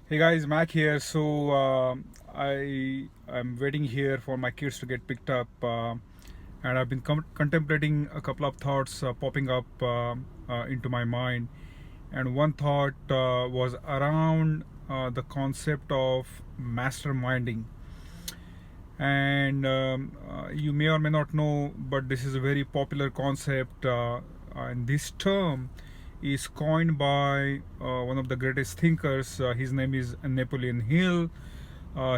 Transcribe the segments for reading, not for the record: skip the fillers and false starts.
Hey guys, Mac here. I am waiting here for my kids to get picked up, and I've been contemplating a couple of thoughts popping up into my mind. And one thought was around the concept of masterminding. And you may or may not know, but this is a very popular concept, and this term is coined by one of the greatest thinkers. His name is Napoleon Hill.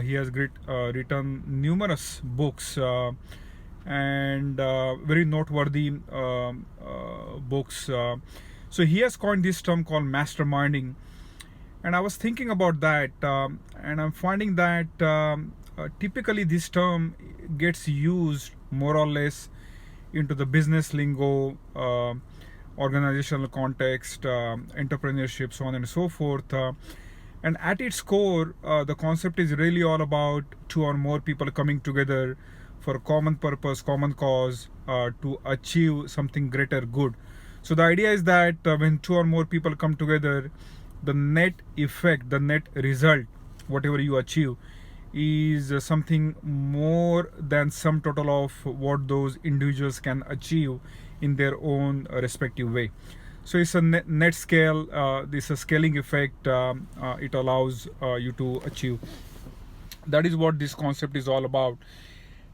He has written numerous books and very noteworthy books. So he has coined this term called masterminding, and I was thinking about that, and I'm finding that typically this term gets used more or less into the business lingo, organizational context, entrepreneurship, so on and so forth. And at its core, the concept is really all about two or more people coming together for a common purpose, common cause, to achieve something greater good. So the idea is that when two or more people come together, the net effect, the net result, whatever you achieve, is something more than sum total of what those individuals can achieve in their own respective way. So it's a net scale. This is a scaling effect. It allows you to achieve. That is what this concept is all about.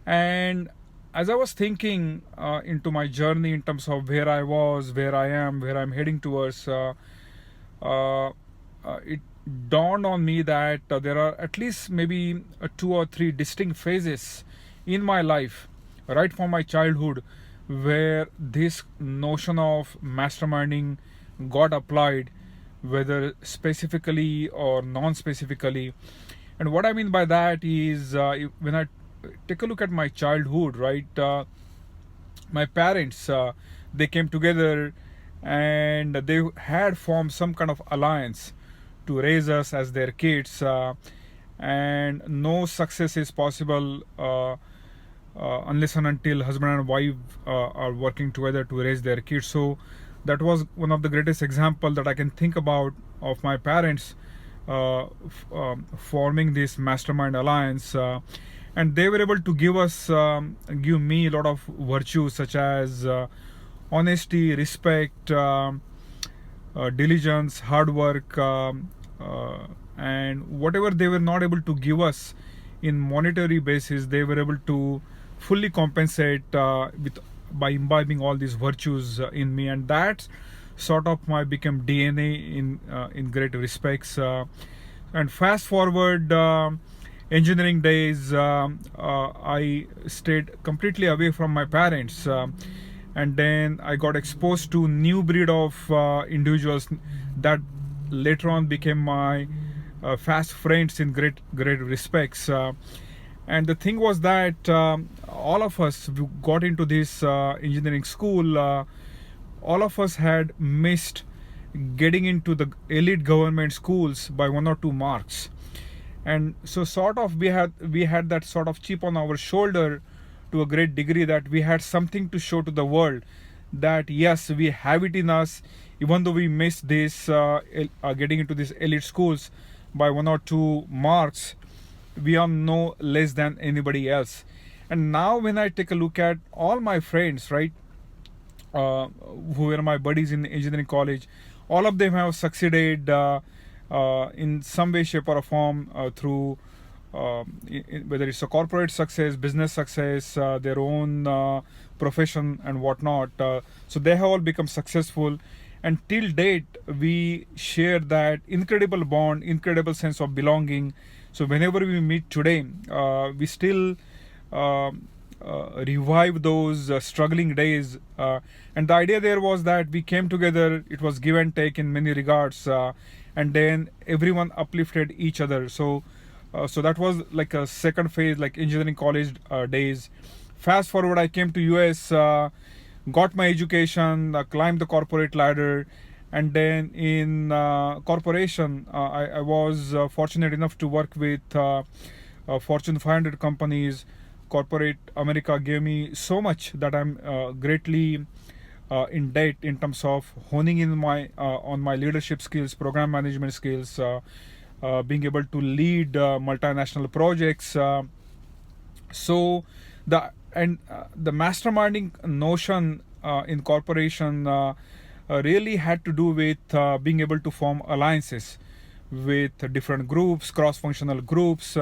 And as I was thinking into my journey in terms of where I was, where I am, where I'm heading towards, it dawned on me that there are at least maybe two or three distinct phases in my life, right from my childhood, where this notion of masterminding got applied, whether specifically or non-specifically. And what I mean by that is, when I take a look at my childhood, right, my parents, they came together and they had formed some kind of alliance to raise us as their kids, and no success is possible unless and until husband and wife are working together to raise their kids. So that was one of the greatest example that I can think about of my parents forming this mastermind alliance, and they were able to give me a lot of virtues such as honesty, respect, diligence, hard work, and whatever they were not able to give us in monetary basis, they were able to fully compensate by imbibing all these virtues in me, and that sort of my became DNA in great respects. And fast forward engineering days, I stayed completely away from my parents. And then I got exposed to new breed of individuals that later on became my fast friends in great respects. And the thing was that all of us who got into this engineering school, all of us had missed getting into the elite government schools by 1 or 2 marks. And so sort of we had that sort of chip on our shoulder to a great degree, that we had something to show to the world, that yes, we have it in us, even though we missed this getting into these elite schools by 1 or 2 marks, we are no less than anybody else. And now when I take a look at all my friends, right, who were my buddies in engineering college, all of them have succeeded in some way, shape or form through whether it's a corporate success, business success, their own profession and whatnot. So they have all become successful, and till date we share that incredible bond, incredible sense of belonging. So whenever we meet today, we still revive those struggling days. And the idea there was that we came together, it was give and take in many regards, and then everyone uplifted each other. So that was like a second phase, like engineering college days. Fast forward, I came to US, got my education, climbed the corporate ladder, and then in corporation, I was fortunate enough to work with Fortune 500 companies. Corporate America gave me so much that I'm greatly in debt in terms of honing in my on my leadership skills, program management skills, being able to lead multinational projects. So the masterminding notion in corporation really had to do with being able to form alliances with different groups, cross-functional groups,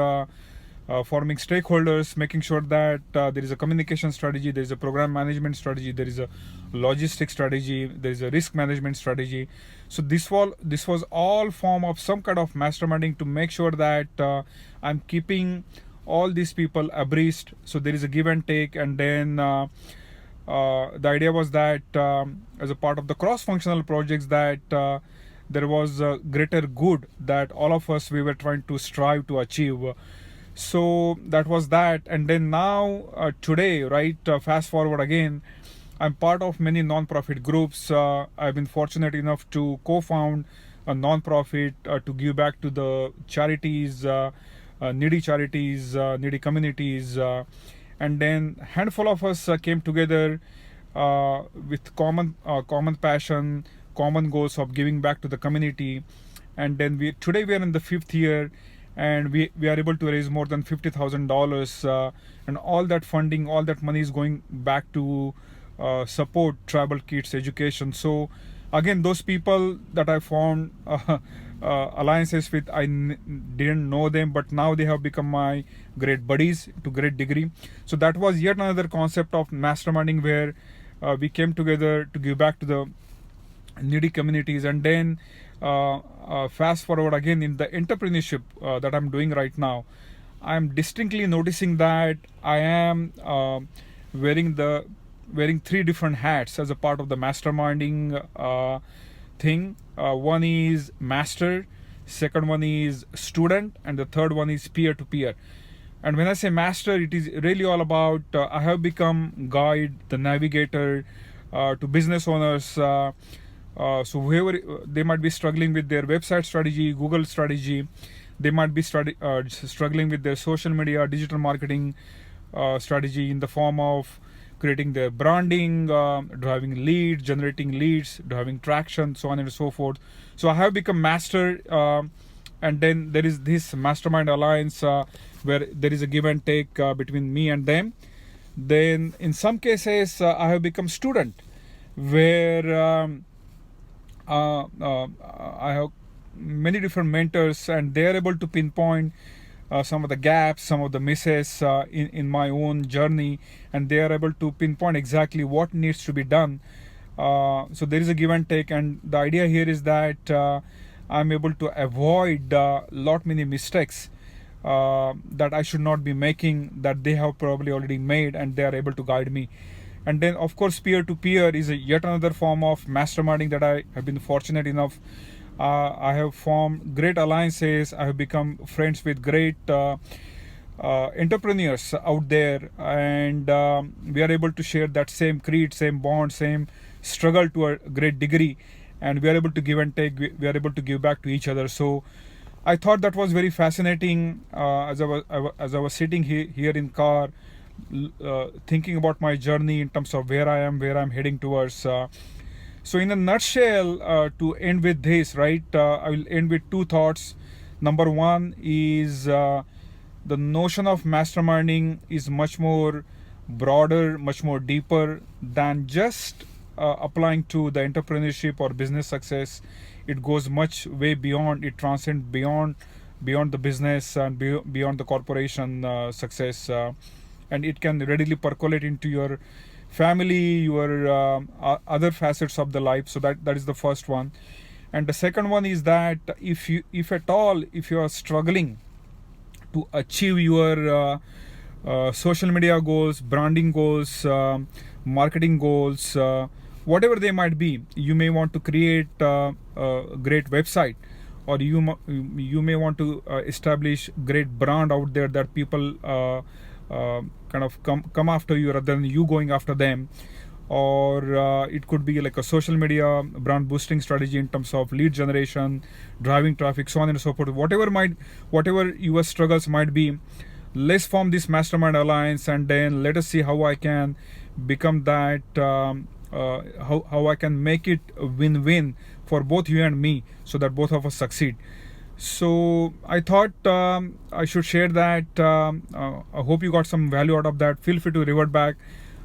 forming stakeholders, making sure that there is a communication strategy, there is a program management strategy, there is a logistics strategy, there is a risk management strategy. So this was all form of some kind of masterminding to make sure that I'm keeping all these people abreast. So there is a give and take, and then the idea was that as a part of the cross-functional projects that there was a greater good that all of us we were trying to strive to achieve. So that was that. And then now today, right, fast forward again, I'm part of many non-profit groups. I've been fortunate enough to co-found a non-profit to give back to the charities, needy charities, needy communities, and then handful of us came together with common passion, common goals of giving back to the community. And then today we are in the 5th year, and we are able to raise more than $50,000, and all that funding, all that money is going back to support tribal kids education. So again, those people that I formed alliances with, I didn't know them, but now they have become my great buddies to great degree. So that was yet another concept of masterminding, where we came together to give back to the needy communities. And then fast forward again in the entrepreneurship that I'm doing right now, I'm distinctly noticing that I am wearing 3 different hats as a part of the masterminding thing. One is master, second one is student, and the third one is peer-to-peer. And when I say master, it is really all about I have become guide, the navigator to business owners. So whoever they might be struggling with their website strategy, Google strategy, they might be struggling with their social media, digital marketing strategy in the form of creating their branding, driving leads, generating leads, driving traction, so on and so forth. So I have become master, and then there is this mastermind alliance where there is a give and take between me and them. Then in some cases I have become student, where I have many different mentors, and they are able to pinpoint some of the gaps, some of the misses in my own journey, and they are able to pinpoint exactly what needs to be done. So there is a give and take, and the idea here is that I'm able to avoid lot many mistakes that I should not be making, that they have probably already made, and they are able to guide me. And then of course peer-to-peer is yet another form of masterminding that I have been fortunate enough. I have formed great alliances. I have become friends with great entrepreneurs out there, and we are able to share that same creed, same bond, same struggle to a great degree, and we are able to give and take. We are able to give back to each other. So I thought that was very fascinating as I was sitting here in car, thinking about my journey in terms of where I am, where I'm heading towards. So in a nutshell, to end with this, right, I will end with 2 thoughts. Number 1 is the notion of masterminding is much more broader, much more deeper than just applying to the entrepreneurship or business success. It goes much way beyond, it transcends beyond the business and beyond the corporation success, and it can readily percolate into your family, your other facets of the life. So that is the first one. And the second one is that if at all you are struggling to achieve your social media goals, branding goals, marketing goals, whatever they might be, you may want to create a great website, or you may want to establish great brand out there that people kind of come after you rather than you going after them. Or it could be like a social media brand boosting strategy in terms of lead generation, driving traffic, so on and so forth. Whatever your struggles might be, let's form this mastermind alliance, and then let us see how I can become that, how I can make it a win-win for both you and me, so that both of us succeed. So I thought I should share that. I hope you got some value out of that. Feel free to revert back.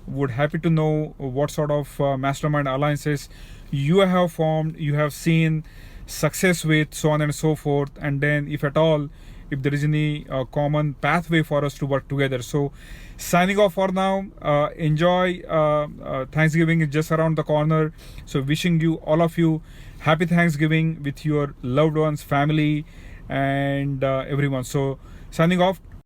Would happy to know what sort of mastermind alliances you have formed, you have seen success with, so on and so forth. And then, if at all, if there is any common pathway for us to work together. So signing off for now. Enjoy. Thanksgiving is just around the corner, so wishing you, all of you, happy Thanksgiving with your loved ones, family, and everyone. So signing off.